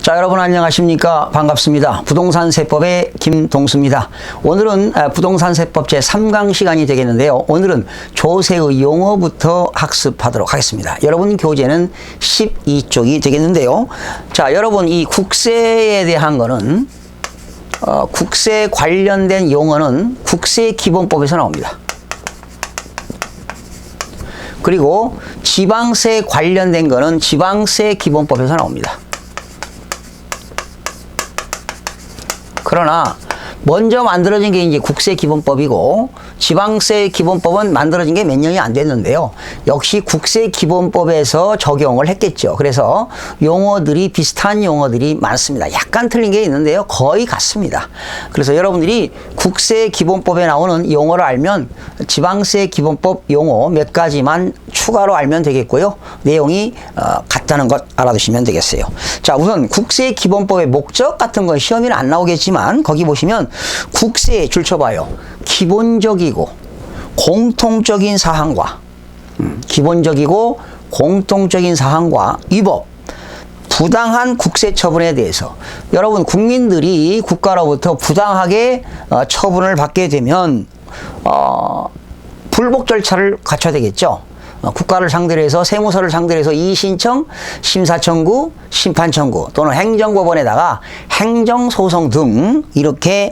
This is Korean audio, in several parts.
자, 여러분 안녕하십니까? 반갑습니다. 부동산 세법의 김동수입니다. 오늘은 부동산 세법 제3강 시간이 되겠는데요. 오늘은 조세의 용어부터 학습하도록 하겠습니다. 여러분 교재는 12쪽이 되겠는데요. 자, 여러분 이 국세에 대한 거는 국세 관련된 용어는 국세기본법에서 나옵니다. 그리고 지방세 관련된 거는 지방세기본법에서 나옵니다. 그러나 먼저 만들어진 게 이제 국세기본법이고 지방세기본법은 만들어진 게 몇 년이 안 됐는데요. 역시 국세기본법에서 적용을 했겠죠. 그래서 용어들이 비슷한 용어들이 많습니다. 약간 틀린 게 있는데요. 거의 같습니다. 그래서 여러분들이 국세기본법에 나오는 용어를 알면 지방세기본법 용어 몇 가지만 추가로 알면 되겠고요. 내용이 같다는 것 알아두시면 되겠어요. 자, 우선 국세기본법의 목적 같은 건 시험에는 안 나오겠지만 거기 보시면 국세에 줄쳐봐요. 기본적이고 공통적인 사항과 기본적이고 공통적인 사항과 위법, 부당한 국세 처분에 대해서 여러분 국민들이 국가로부터 부당하게 처분을 받게 되면 불복 절차를 갖춰야 되겠죠. 국가를 상대로 해서 세무서를 상대로 해서 이의신청, 심사청구, 심판청구 또는 행정법원에다가 행정소송 등 이렇게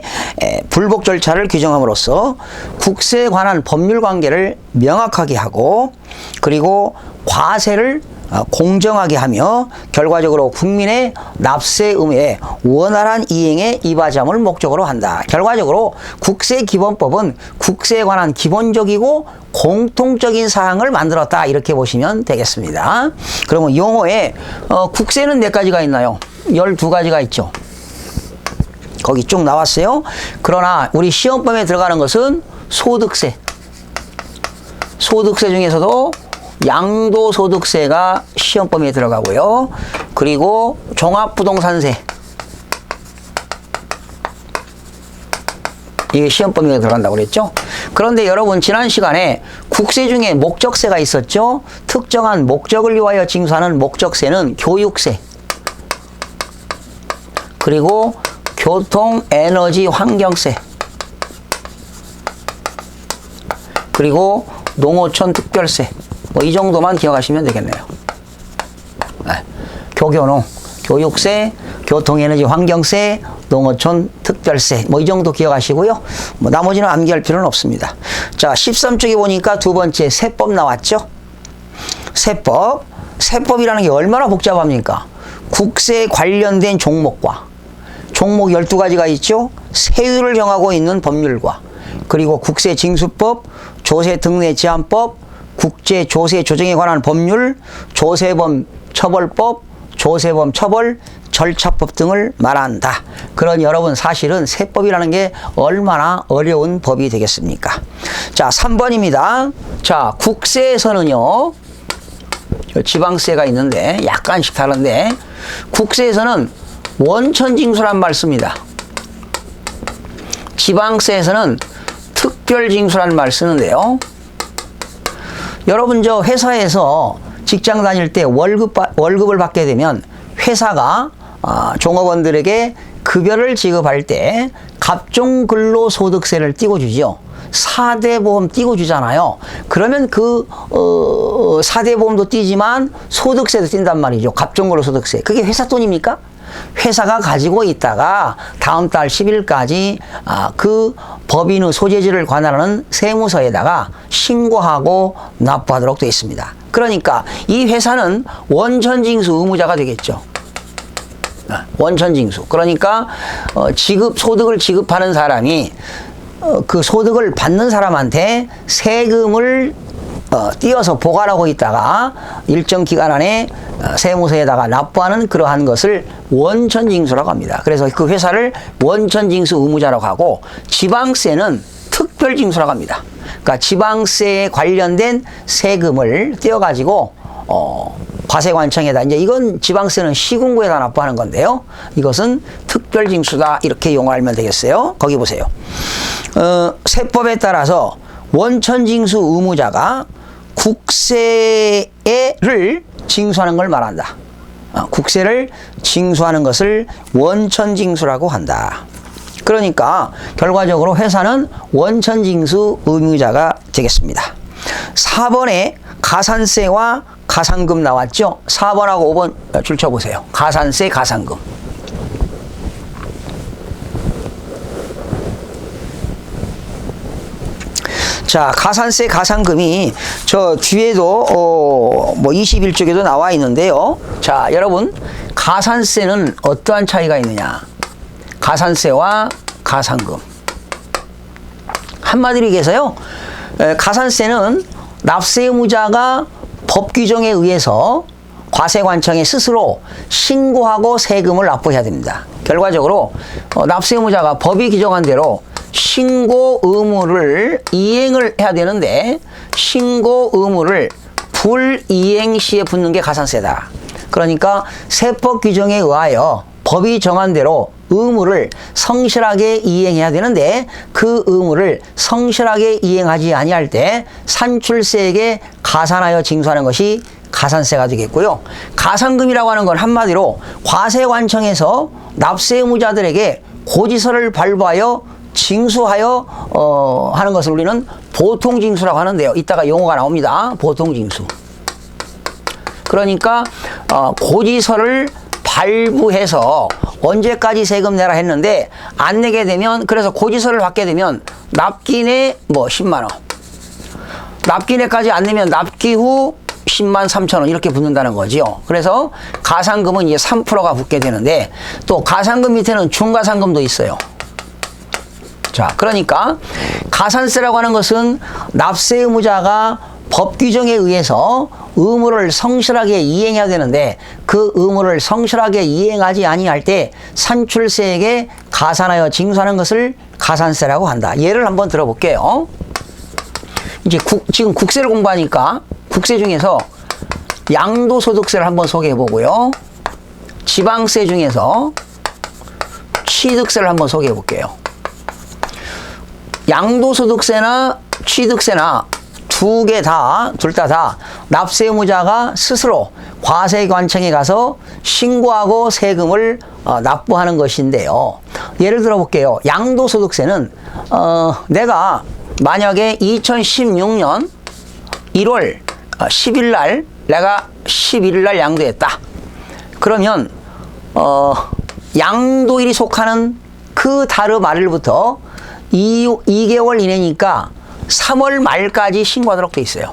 불복 절차를 규정함으로써 국세에 관한 법률 관계를 명확하게 하고 그리고 과세를 공정하게 하며 결과적으로 국민의 납세 의무에 원활한 이행에 이바지함을 목적으로 한다. 결과적으로 국세기본법은 국세에 관한 기본적이고 공통적인 사항을 만들었다. 이렇게 보시면 되겠습니다. 그러면 용어에 국세는 몇 가지가 있나요? 12가지가 있죠. 거기 쭉 나왔어요. 그러나 우리 시험범위에 들어가는 것은 소득세. 소득세 중에서도 양도소득세가 시험 범위에 들어가고요. 그리고 종합부동산세. 이게 시험 범위에 들어간다고 그랬죠. 그런데 여러분 지난 시간에 국세 중에 목적세가 있었죠. 특정한 목적을 위하여 징수하는 목적세는 교육세. 그리고 교통, 에너지, 환경세. 그리고 농어촌 특별세. 뭐 이 정도만 기억하시면 되겠네요. 교교농, 교육세, 교통에너지 환경세, 농어촌 특별세 뭐 이 정도 기억하시고요. 뭐 나머지는 암기할 필요는 없습니다. 자, 13쪽에 보니까 두 번째 세법 나왔죠. 세법. 세법이라는 게 얼마나 복잡합니까? 국세에 관련된 종목과 종목 12가지가 있죠. 세율을 정하고 있는 법률과 그리고 국세징수법, 조세등록제한법, 국제 조세 조정에 관한 법률, 조세범 처벌법, 조세범 처벌, 절차법 등을 말한다. 그런 여러분 사실은 세법이라는 게 얼마나 어려운 법이 되겠습니까? 자, 3번입니다. 자, 국세에서는요. 지방세가 있는데 약간씩 다른데 국세에서는 원천징수란 말 씁니다. 지방세에서는 특별징수란 말 쓰는데요. 여러분 저 회사에서 직장 다닐 때 월급을 받게 되면 회사가 종업원들에게 급여를 지급할 때 갑종근로소득세를 띄워주죠. 4대 보험 띄워주잖아요. 그러면 그 4대 보험도 띄지만 소득세도 띈단 말이죠. 갑종근로소득세. 그게 회사 돈입니까? 회사가 가지고 있다가 다음 달 10일까지 그 법인의 소재지를 관할하는 세무서에다가 신고하고 납부하도록 되어 있습니다. 그러니까 이 회사는 원천징수 의무자가 되겠죠. 원천징수. 그러니까 소득을 지급하는 사람이 그 소득을 받는 사람한테 세금을 띄어서 보관하고 있다가 일정 기간 안에 세무서에다가 납부하는 그러한 것을 원천징수라고 합니다. 그래서 그 회사를 원천징수 의무자라고 하고 지방세는 특별징수라고 합니다. 그러니까 지방세에 관련된 세금을 띄어가지고 과세관청에다 이제 이건 지방세는 시군구에다 납부하는 건데요. 이것은 특별징수다 이렇게 용어하면 되겠어요. 거기 보세요. 세법에 따라서 원천징수 의무자가 국세를 징수하는 걸 말한다. 국세를 징수하는 것을 원천징수라고 한다. 그러니까 결과적으로 회사는 원천징수 의무자가 되겠습니다. 4번에 가산세와 가산금 나왔죠? 4번하고 5번 줄쳐보세요. 가산세, 가산금. 자, 가산세, 가산금이 저 뒤에도 뭐 21쪽에도 나와 있는데요. 자, 여러분, 가산세는 어떠한 차이가 있느냐? 가산세와 가산금. 한마디로 얘기해서요, 가산세는 납세 의무자가 법 규정에 의해서 과세관청에 스스로 신고하고 세금을 납부해야 됩니다. 결과적으로 납세 의무자가 법이 규정한 대로 신고 의무를 이행을 해야 되는데 신고 의무를 불이행 시에 붙는 게 가산세다. 그러니까 세법 규정에 의하여 법이 정한 대로 의무를 성실하게 이행해야 되는데 그 의무를 성실하게 이행하지 아니할 때 산출세에게 가산하여 징수하는 것이 가산세가 되겠고요. 가산금이라고 하는 건 한마디로 과세관청에서 납세 의무자들에게 고지서를 발부하여 징수하여 하는 것을 우리는 보통징수라고 하는데요. 이따가 용어가 나옵니다. 보통징수. 그러니까 고지서를 발부해서 언제까지 세금 내라 했는데 안 내게 되면, 그래서 고지서를 받게 되면 납기내 뭐 10만 원, 납기내까지 안 내면 납기 후 10만 3천 원 이렇게 붙는다는 거지요. 그래서 가산금은 이제 3%가 붙게 되는데 또 가산금 밑에는 중가산금도 있어요. 자, 그러니까 가산세라고 하는 것은 납세 의무자가 법 규정에 의해서 의무를 성실하게 이행해야 되는데 그 의무를 성실하게 이행하지 아니할 때 산출세에게 가산하여 징수하는 것을 가산세라고 한다. 예를 한번 들어볼게요. 이제 지금 국세를 공부하니까 국세 중에서 양도소득세를 한번 소개해 보고요. 지방세 중에서 취득세를 한번 소개해 볼게요. 양도소득세나 취득세나 둘 다 납세 의무자가 스스로 과세관청에 가서 신고하고 세금을 납부하는 것인데요. 예를 들어 볼게요. 양도소득세는 내가 만약에 2016년 1월 10일 날 내가 11일 날 양도했다. 그러면 양도일이 속하는 그 달의 말일부터 2개월 이내니까 3월 말까지 신고하도록 돼 있어요.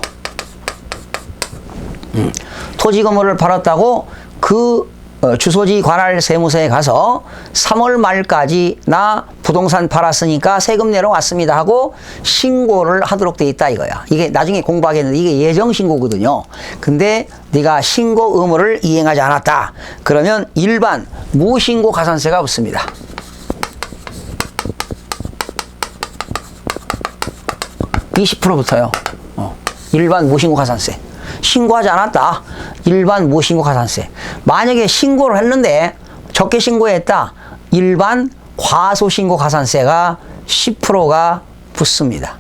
토지 건물을 팔았다고 그 주소지 관할 세무서에 가서 3월 말까지 나 부동산 팔았으니까 세금 내러 왔습니다 하고 신고를 하도록 돼 있다 이거야. 이게 나중에 공부하겠는데 이게 예정 신고거든요. 근데 네가 신고 의무를 이행하지 않았다. 그러면 일반 무신고 가산세가 붙습니다. 20% 붙어요. 일반 무신고 가산세. 신고하지 않았다. 일반 무신고 가산세. 만약에 신고를 했는데 적게 신고했다. 일반 과소신고 가산세가 10%가 붙습니다.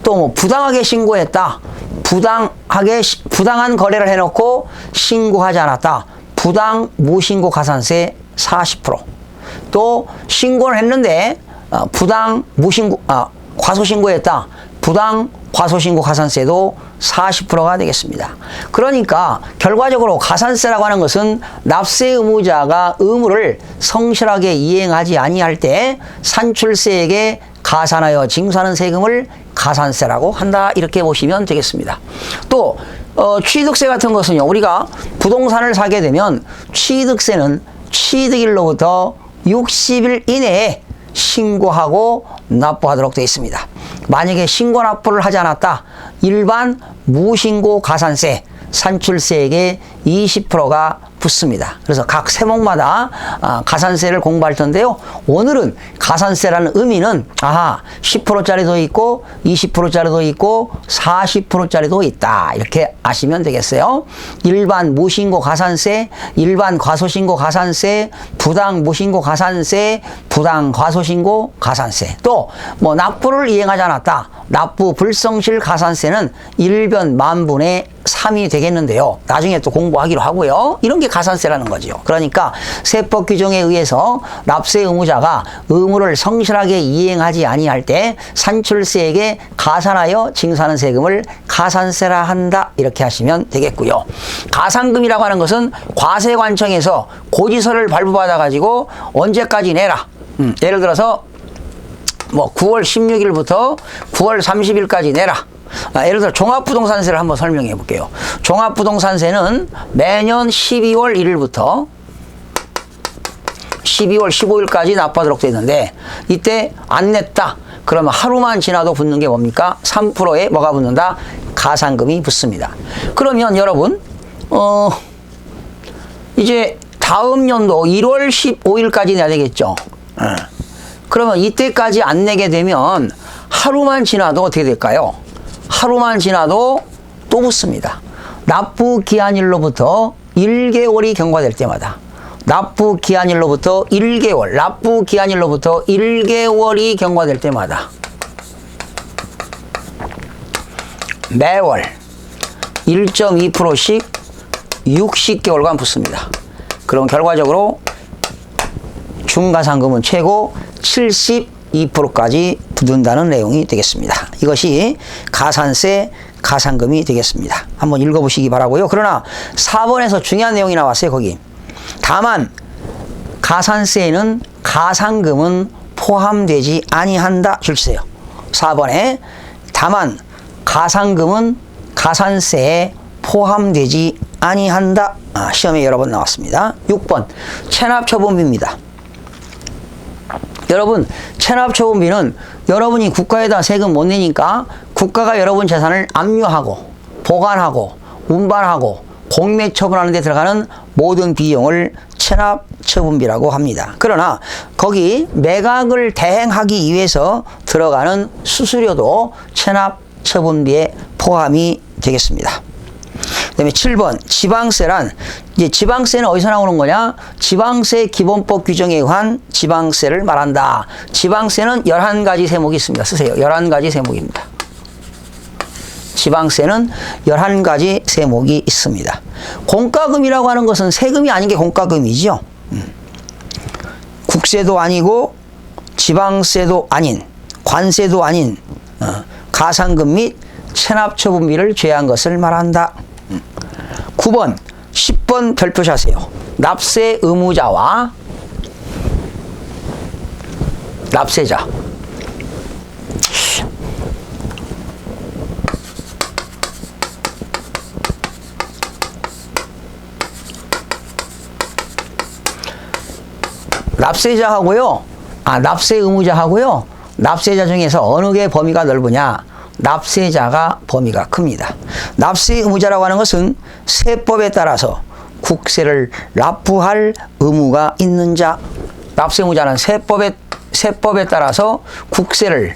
또 뭐 부당하게 신고했다. 부당한 거래를 해놓고 신고하지 않았다. 부당 무신고 가산세 40%. 또 신고를 했는데 과소신고했다. 부당 과소신고 가산세도 40%가 되겠습니다. 그러니까 결과적으로 가산세라고 하는 것은 납세 의무자가 의무를 성실하게 이행하지 아니할 때 산출세에게 가산하여 징수하는 세금을 가산세라고 한다. 이렇게 보시면 되겠습니다. 또 취득세 같은 것은요. 우리가 부동산을 사게 되면 취득세는 취득일로부터 60일 이내에 신고하고 납부하도록 되어 있습니다. 만약에 신고 납부를 하지 않았다. 일반 무신고 가산세, 산출세에게 20%가 붙습니다. 그래서 각 세목마다 가산세를 공부할 텐데요. 오늘은 가산세라는 의미는 10%짜리도 있고 20%짜리도 있고 40%짜리도 있다. 이렇게 아시면 되겠어요. 일반 무신고 가산세, 일반 과소신고 가산세, 부당 무신고 가산세, 부당 과소신고 가산세. 또 납부를 이행하지 않았다. 납부 불성실 가산세는 일변 만분의 3이 되겠는데요. 나중에 또 공부하기로 하고요. 이런 게 가산세라는 거죠. 그러니까 세법 규정에 의해서 납세 의무자가 의무를 성실하게 이행하지 아니할 때 산출세에게 가산하여 징수하는 세금을 가산세라 한다. 이렇게 하시면 되겠고요. 가산금이라고 하는 것은 과세관청에서 고지서를 발부받아 가지고 언제까지 내라. 예를 들어서 뭐 9월 16일부터 9월 30일까지 내라. 예를 들어 종합부동산세를 한번 설명해 볼게요. 종합부동산세는 매년 12월 1일부터 12월 15일까지 납부하도록 되어 있는데 이때 안 냈다. 그러면 하루만 지나도 붙는 게 뭡니까? 3%에 뭐가 붙는다? 가산금이 붙습니다. 그러면 여러분 이제 다음 연도 1월 15일까지 내야 되겠죠. 그러면 이때까지 안 내게 되면 하루만 지나도 어떻게 될까요? 하루만 지나도 또 붙습니다. 납부 기한일로부터 1개월이 경과될 때마다 납부 기한일로부터 1개월, 납부 기한일로부터 1개월이 경과될 때마다 매월 1.2%씩 60개월간 붙습니다. 그럼 결과적으로 중가산금은 최고 72%까지 붙는다는 내용이 되겠습니다. 이것이 가산세, 가산금이 되겠습니다. 한번 읽어보시기 바라고요. 그러나 4번에서 중요한 내용이 나왔어요. 거기. 다만 가산세에는 가산금은 포함되지 아니한다. 줄치세요. 4번에 다만 가산금은 가산세에 포함되지 아니한다. 시험에 여러 번 나왔습니다. 6번 체납처분비입니다. 여러분 체납처분비는 여러분이 국가에다 세금 못 내니까 국가가 여러분 재산을 압류하고 보관하고 운반하고 공매 처분하는 데 들어가는 모든 비용을 체납처분비라고 합니다. 그러나 거기 매각을 대행하기 위해서 들어가는 수수료도 체납처분비에 포함이 되겠습니다. 그다음에 7번 지방세란 이제 지방세는 어디서 나오는 거냐? 지방세 기본법 규정에 의한 지방세를 말한다. 지방세는 11가지 세목이 있습니다. 쓰세요. 11가지 세목입니다. 지방세는 11가지 세목이 있습니다. 공과금이라고 하는 것은 세금이 아닌 게 공과금이죠. 국세도 아니고 지방세도 아닌 관세도 아닌 가산금 및 체납처분비를 제외한 것을 말한다. 9번 10번 별표시하세요. 납세 의무자와 납세자. 납세자하고요. 납세 의무자하고요. 납세자 중에서 어느 게 범위가 넓으냐? 납세자가 범위가 큽니다. 납세 의무자라고 하는 것은 세법에 따라서 국세를 납부할 의무가 있는 자. 납세 의무자는 세법에 따라서 국세를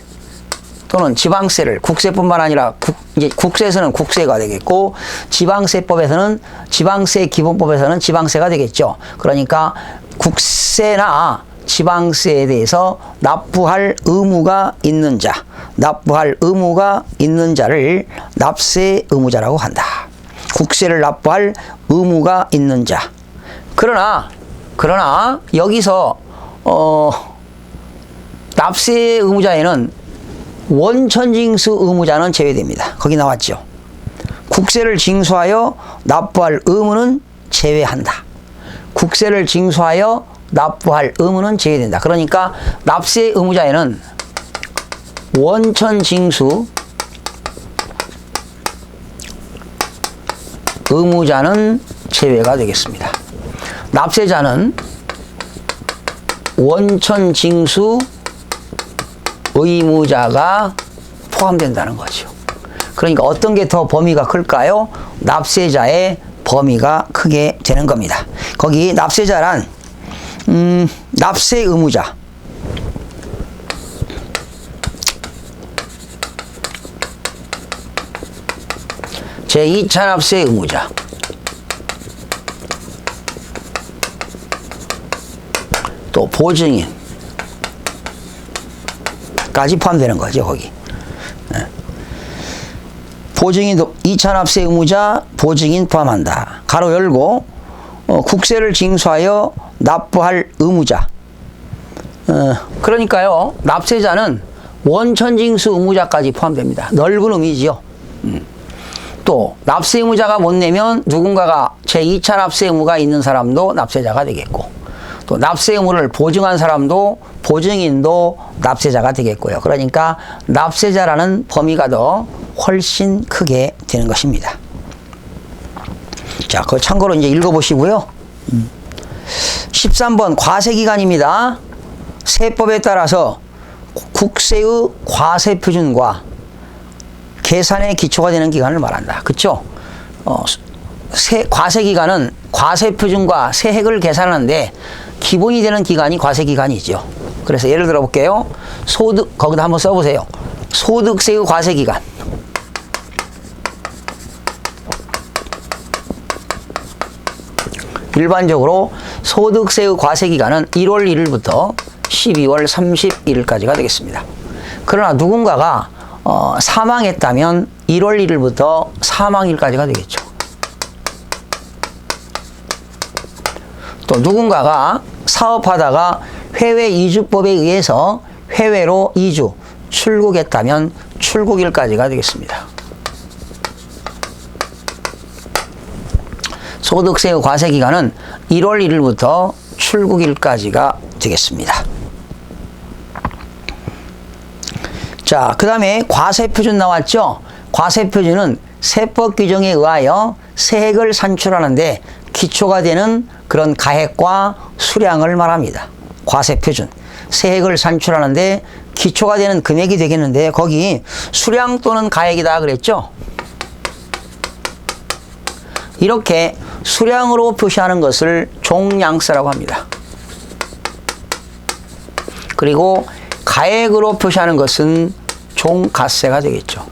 또는 지방세를 국세뿐만 아니라 이제 국세에서는 국세가 되겠고 지방세법에서는 지방세 기본법에서는 지방세가 되겠죠. 그러니까 국세나 지방세에 대해서 납부할 의무가 있는 자, 납부할 의무가 있는 자를 납세 의무자라고 한다. 국세를 납부할 의무가 있는 자. 그러나 여기서 납세 의무자에는 원천징수 의무자는 제외됩니다. 거기 나왔죠. 국세를 징수하여 납부할 의무는 제외한다. 국세를 징수하여 납부할 의무는 제외된다. 그러니까 납세 의무자에는 원천징수 의무자는 제외가 되겠습니다. 납세자는 원천징수 의무자가 포함된다는 거죠. 그러니까 어떤 게 더 범위가 클까요? 납세자의 범위가 크게 되는 겁니다. 거기 납세자란 납세 의무자, 제2차 납세 의무자, 또 보증인까지 포함되는 거죠. 거기 보증인, 2차 납세 의무자, 보증인 포함한다. 가로 열고, 국세를 징수하여 납부할 의무자. 그러니까요, 납세자는 원천징수 의무자까지 포함됩니다. 넓은 의미지요. 또 납세 의무자가 못 내면 누군가가 제2차 납세 의무가 있는 사람도 납세자가 되겠고, 또 납세 의무를 보증한 사람도 보증인도 납세자가 되겠고요. 그러니까 납세자라는 범위가 더 훨씬 크게 되는 것입니다. 자, 그거 참고로 이제 읽어보시고요. 13번 과세기간입니다. 세법에 따라서 국세의 과세표준과 계산의 기초가 되는 기간을 말한다. 그쵸? 과세기간은 과세표준과 세액을 계산하는데 기본이 되는 기간이 과세기간이죠. 그래서 예를 들어 볼게요. 거기다 한번 써보세요. 소득세의 과세기간. 일반적으로 소득세의 과세기간은 1월 1일부터 12월 31일까지가 되겠습니다. 그러나 누군가가 사망했다면 1월 1일부터 사망일까지가 되겠죠. 또 누군가가 사업하다가 해외 이주법에 의해서 해외로 이주, 출국했다면 출국일까지가 되겠습니다. 소득세의 과세기간은 1월 1일부터 출국일까지가 되겠습니다. 자, 그 다음에 과세표준 나왔죠? 과세표준은 세법 규정에 의하여 세액을 산출하는데 기초가 되는 그런 가액과 수량을 말합니다. 과세표준. 세액을 산출하는데 기초가 되는 금액이 되겠는데 거기 수량 또는 가액이다 그랬죠? 이렇게 수량으로 표시하는 것을 종량세라고 합니다. 그리고 가액으로 표시하는 것은 종가세가 되겠죠.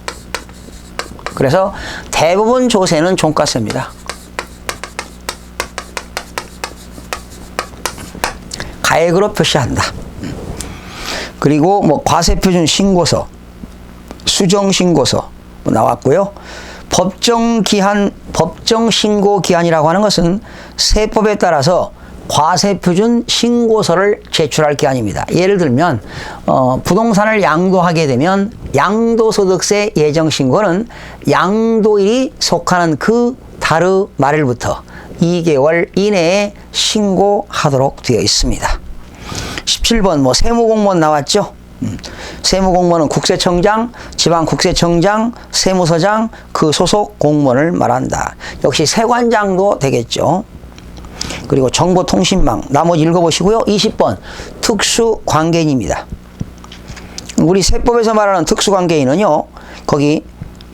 그래서 대부분 조세는 종가세입니다. 가액으로 표시한다. 그리고 뭐 과세표준 신고서, 수정신고서 나왔고요. 법정신고기한이라고 하는 것은 세법에 따라서 과세표준 신고서를 제출할 기한입니다. 예를 들면 부동산을 양도하게 되면 양도소득세 예정신고는 양도일이 속하는 그 달의 말일부터 2개월 이내에 신고하도록 되어 있습니다. 17번 뭐 세무공무원 나왔죠? 세무공무원은 국세청장, 지방국세청장, 세무서장, 그 소속 공무원을 말한다. 역시 세관장도 되겠죠. 그리고 정보통신망, 나머지 읽어보시고요. 20번 특수관계인입니다. 우리 세법에서 말하는 특수관계인은요, 거기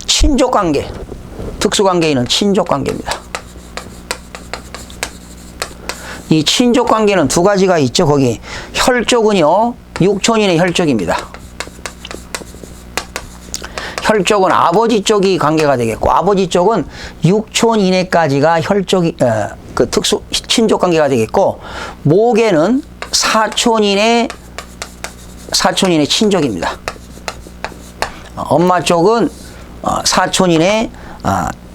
친족관계, 특수관계인은 친족관계입니다. 이 친족관계는 두 가지가 있죠. 거기 혈족은요, 육촌인의 혈족입니다. 혈족은 아버지 쪽이 관계가 되겠고, 아버지 쪽은 육촌 이내까지가 혈족이 그 특수 친족 관계가 되겠고, 모계는 사촌 이내 친족입니다. 엄마 쪽은 사촌 이내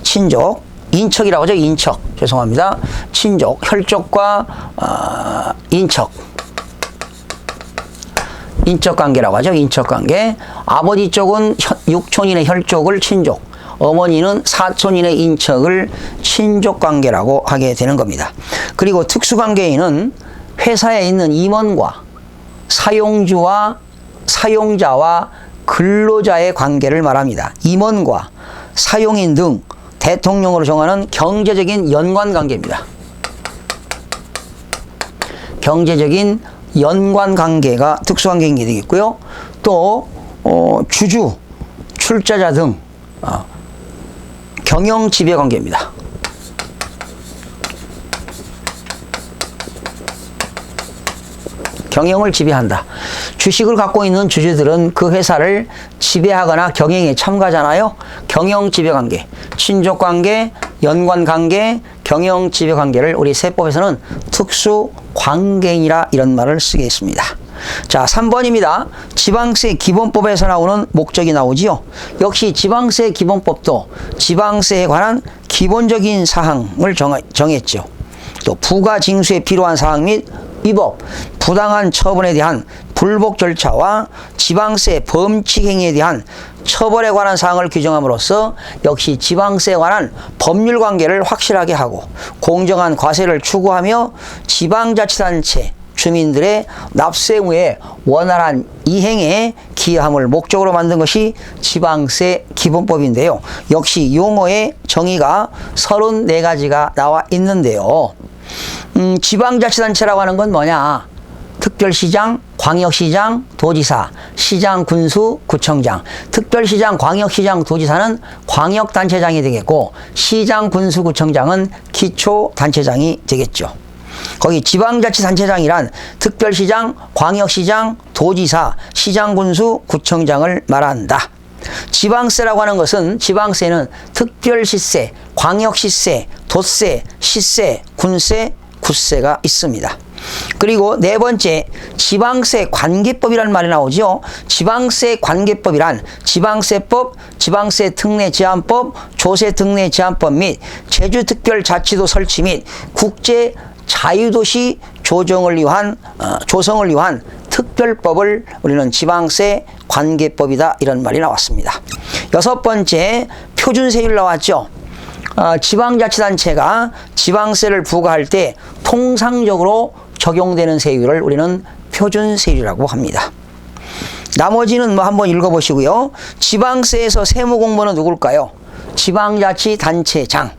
친족, 인척이라고 하죠. 인척, 죄송합니다. 친족, 혈족과 인척. 인척관계라고 하죠. 인척관계. 아버지 쪽은 육촌인의 혈족을 친족, 어머니는 사촌인의 인척을 친족관계라고 하게 되는 겁니다. 그리고 특수관계인은 회사에 있는 임원과 사용자와 근로자의 관계를 말합니다. 임원과 사용인 등 대통령으로 정하는 경제적인 연관관계입니다. 경제적인 연관관계가 특수관계인 게 되겠고요. 또 주주, 출자자 등 경영지배관계입니다. 경영을 지배한다. 주식을 갖고 있는 주주들은 그 회사를 지배하거나 경영에 참가하잖아요. 경영지배관계, 친족관계, 연관관계, 경영지배관계를 우리 세법에서는 특수관계인이라 이런 말을 쓰게 있습니다. 자, 3번입니다. 지방세 기본법에서 나오는 목적이 나오지요. 역시 지방세 기본법도 지방세에 관한 기본적인 사항을 정했죠. 또 부가징수에 필요한 사항 및 위법, 부당한 처분에 대한 불복 절차와 지방세 범칙 행위에 대한 처벌에 관한 사항을 규정함으로써 역시 지방세에 관한 법률 관계를 확실하게 하고 공정한 과세를 추구하며 지방자치단체 주민들의 납세 의무의 원활한 이행에 기여함을 목적으로 만든 것이 지방세 기본법인데요. 역시 용어의 정의가 34가지가 나와 있는데요. 지방자치단체라고 하는 건 뭐냐? 특별시장, 광역시장, 도지사, 시장, 군수, 구청장. 특별시장, 광역시장, 도지사는 광역단체장이 되겠고 시장, 군수, 구청장은 기초단체장이 되겠죠. 거기 지방자치단체장이란 특별시장, 광역시장, 도지사, 시장, 군수, 구청장을 말한다. 지방세라고 하는 것은 지방세는 특별시세, 광역시세, 도세, 시세, 군세, 구세가 있습니다. 그리고 네 번째, 지방세 관계법이라는 말이 나오죠. 지방세 관계법이란 지방세법, 지방세 특례 제한법, 조세 특례 제한법 및 제주특별자치도 설치 및 국제 자유도시 조성을 위한 특별법을 우리는 지방세 관계법이다, 이런 말이 나왔습니다. 여섯 번째, 표준세율 나왔죠. 지방자치단체가 지방세를 부과할 때 통상적으로 적용되는 세율을 우리는 표준세율이라고 합니다. 나머지는 한번 읽어보시고요. 지방세에서 세무공무원은 누굴까요? 지방자치단체장,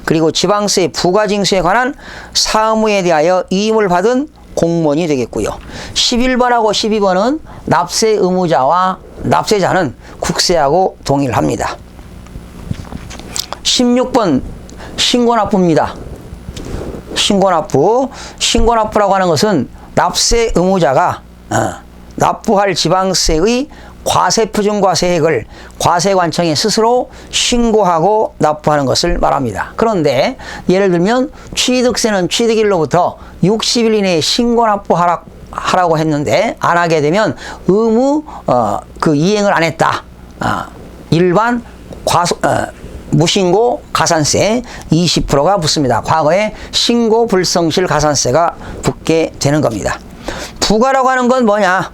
그리고 지방세 부가징수에 관한 사무에 대하여 이임을 받은 공무원이 되겠고요. 11번하고 12번은 납세 의무자와 납세자는 국세하고 동일합니다. 16번 신고납부입니다. 신고납부라고 하는 것은 납세 의무자가 납부할 지방세의 과세표준과세액을 과세관청에 스스로 신고하고 납부하는 것을 말합니다. 그런데 예를 들면 취득세는 취득일로부터 60일 이내에 신고납부하라고 했는데 안 하게 되면 의무 그 이행을 안 했다. 일반 무신고 가산세 20%가 붙습니다. 과거에 신고 불성실 가산세가 붙게 되는 겁니다. 부과라고 하는 건 뭐냐?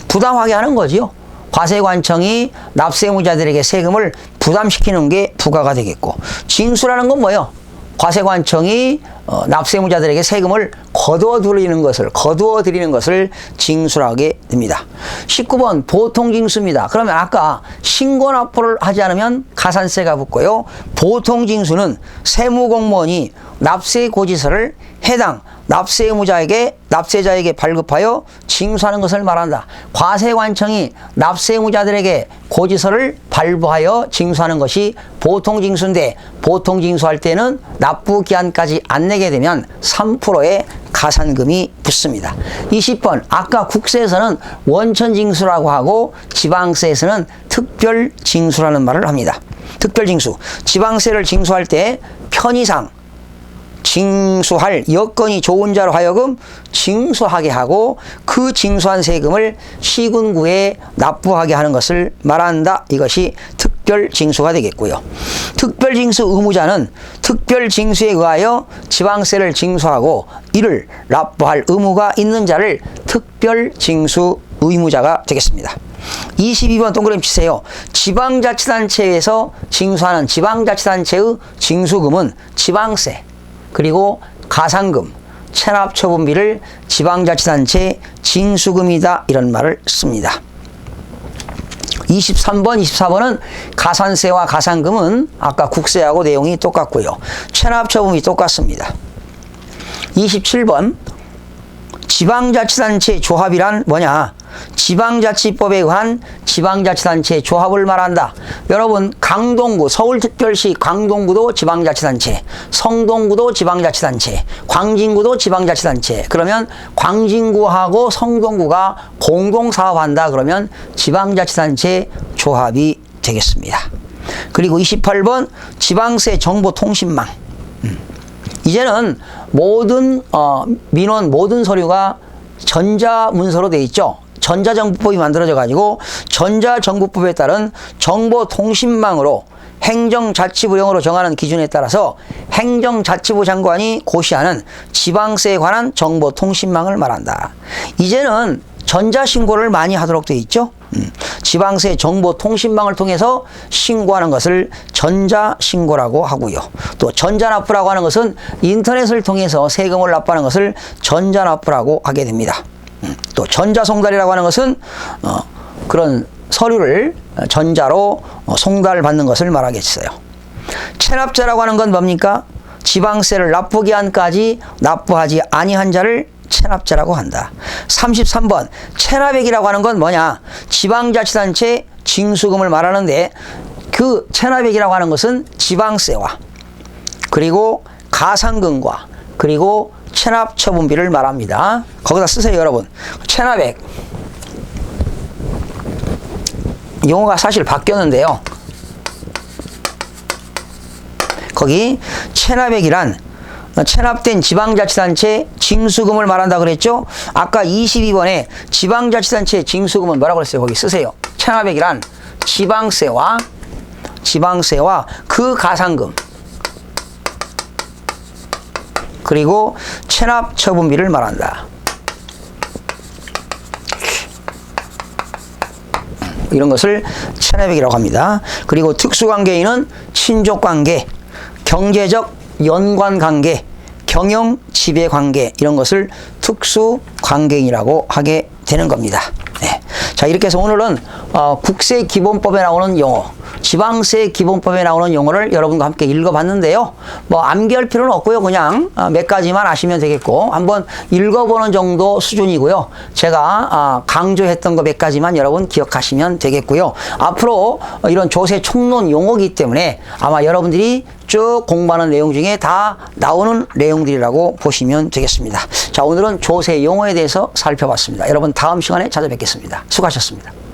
부담하게 하는 거죠. 과세관청이 납세의무자들에게 세금을 부담시키는 게 부과가 되겠고, 징수라는 건 뭐예요? 과세관청이 납세의무자들에게 세금을 거두어 드리는 것을 징수하게 됩니다. 19번 보통징수입니다. 그러면 아까 신고납부를 하지 않으면 가산세가 붙고요. 보통징수는 세무공무원이 납세고지서를 해당 납세자에게 발급하여 징수하는 것을 말한다. 과세관청이 납세의무자들에게 고지서를 발부하여 징수하는 것이 보통징수인데, 보통징수할 때는 납부기한까지 안 내게 되면 3%의 가산금이 붙습니다. 20번, 아까 국세에서는 원천징수라고 하고 지방세에서는 특별징수라는 말을 합니다. 특별징수, 지방세를 징수할 때 편의상 징수할 여건이 좋은 자로 하여금 징수하게 하고 그 징수한 세금을 시군구에 납부하게 하는 것을 말한다. 이것이 특별징수가 되겠고요. 특별징수 의무자는 특별징수에 의하여 지방세를 징수하고 이를 납부할 의무가 있는 자를 특별징수 의무자가 되겠습니다. 22번 동그라미 치세요. 지방자치단체에서 징수하는 지방자치단체의 징수금은 지방세, 그리고 가산금, 체납처분비를 지방자치단체 징수금이다, 이런 말을 씁니다. 23번, 24번은 가산세와 가산금은 아까 국세하고 내용이 똑같고요. 체납처분비 똑같습니다. 27번, 지방자치단체 조합이란 뭐냐? 지방자치법에 의한 지방자치단체 조합을 말한다. 여러분, 강동구, 서울특별시 강동구도 지방자치단체, 성동구도 지방자치단체, 광진구도 지방자치단체. 그러면 광진구하고 성동구가 공동사업한다. 그러면 지방자치단체 조합이 되겠습니다. 그리고 28번, 지방세 정보통신망. 이제는 모든 민원, 모든 서류가 전자문서로 되어 있죠. 전자정부법이 만들어져 가지고 전자정부법에 따른 정보통신망으로 행정자치부령으로 정하는 기준에 따라서 행정자치부 장관이 고시하는 지방세에 관한 정보통신망을 말한다. 이제는 전자신고를 많이 하도록 되어 있죠. 지방세 정보통신망을 통해서 신고하는 것을 전자신고라고 하고요. 또 전자납부라고 하는 것은 인터넷을 통해서 세금을 납부하는 것을 전자납부라고 하게 됩니다. 또 전자송달이라고 하는 것은 그런 서류를 전자로 송달받는 것을 말하겠어요. 체납자라고 하는 건 뭡니까? 지방세를 납부기한까지 납부하지 아니한 자를 체납자라고 한다. 33번 체납액이라고 하는 건 뭐냐? 지방자치단체 징수금을 말하는데 그 체납액이라고 하는 것은 지방세와 그리고 가산금과 그리고 체납처분비를 말합니다. 거기다 쓰세요, 여러분. 체납액. 용어가 사실 바뀌었는데요. 거기 체납액이란 체납된 지방자치단체 징수금을 말한다 그랬죠? 아까 22번에 지방자치단체 징수금은 뭐라고 그랬어요? 거기 쓰세요. 체납액이란 지방세와 그 가산금 그리고 체납처분비를 말한다. 이런 것을 체납액이라고 합니다. 그리고 특수관계인은 친족관계, 경제적 연관관계, 경영지배관계 이런 것을 특수관계인이라고 하게 되는 겁니다. 네. 자, 이렇게 해서 오늘은 국세기본법에 나오는 용어, 지방세기본법에 나오는 용어를 여러분과 함께 읽어봤는데요. 뭐 암기할 필요는 없고요. 그냥 몇 가지만 아시면 되겠고 한번 읽어보는 정도 수준이고요. 제가 강조했던 거 몇 가지만 여러분 기억하시면 되겠고요. 앞으로 이런 조세 총론 용어이기 때문에 아마 여러분들이 쭉 공부하는 내용 중에 다 나오는 내용들이라고 보시면 되겠습니다. 자, 오늘은 조세 용어에 대해서 살펴봤습니다. 여러분 다음 시간에 찾아뵙겠습니다. 수고하셨습니다.